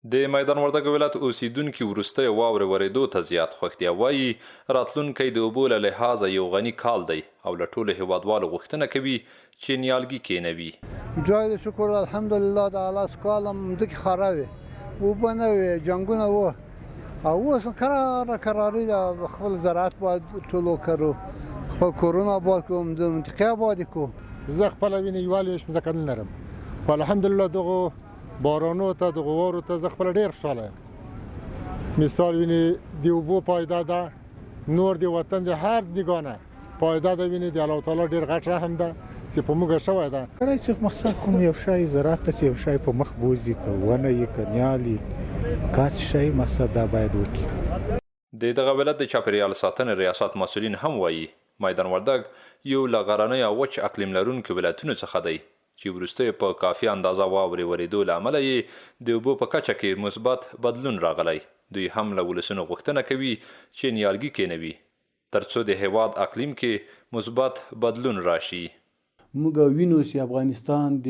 د میدان وردګ ولایت اوسیدونکي وروستی واورې ورېدو ته زیات خوښ دي. وایي راتلونکی د اوبو له لحاظه یو غني کال دی او له ټولو هیوادوالو غوښتنه کوي چې نیالګي کینوي. جای شکر الحمدلله د الله سکاله مځکې خراب وي، اوبه نه وي، جنګونه وو او اوس کراري ده. خپل زراعت باید ټولو کرو، خپل کورونه آباد کړو، د منطقې آبادي کړو. زه خپله وینې یوالې ویش مځکه نه لرم، خو الحمدلله دغو بارانو ته دغو واورو ته زه خپله ډېر خوشحاله یم. مثال وینې د اوبو پایده ده، نور د وطن د هر نګاه نه پایده ده. وینې د الله تعالی ډېر غټ رحم ده چې په موږ شوی ده. کله چې مقصد کوم یو شی زراعت ته چې یو شی په مخ بوځي، که ونه یې که نیال یې کاس شی مقصد دا باید وکړي. د دغه ولایت د چاپیریال ساتنې ریاست مسؤلین هم وایي میدان وردګ یو له غرنۍ او وچ اقلیم لرونکو ولایتونو څخه دی چې وروسته په کافي اندازه واورې ورېدو له امله یې د اوبو په کچه کې مثبت بدلون راغلی. دوی هم له ولسونو غوښتنه کوي چې نیالګي کینوي ترڅو د هیواد اقلیم کې مثبت بدلون راشي. موږ وینو چې افغانستان د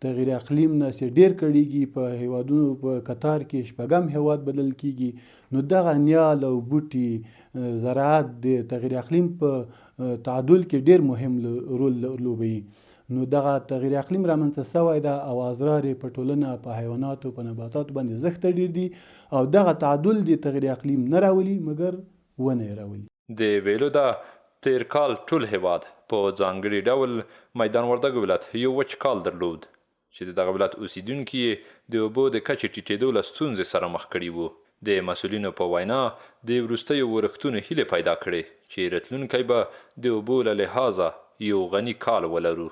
تغیر اقلیم نه ډېر کړيږي، په هیوادونو په قطار کې شپږم هیواد بدل کیږي. نو دغه نیال او بوټي زراعت د تغیر اقلیم په تعادل کې ډېر مهم رول لوبوي. نو دغه تغیر اقلیم رامنځته شوی ده او اضرار په ټولنه، په حیواناتو، په نباتاتو باندې زښته ډېر دي او دغه تعادل د تغیر اقلیم نه راولي مګر ونه یې راولي. د ویلو ده تیر کال ټول هیواد په ځانګړي ډول میدان وردګ ولایت یو وچ کال درلود چې د دغه ولایت اوسیدونکي د اوبو د کچې ټیټېدو له ستونزې سره مخ کړي وو. د مسؤلینو په وینا د وروستیو ورښتونو هیلې پیدا کړې چې راتلونکی به د اوبو له لحاظه یو غني کال ولرو.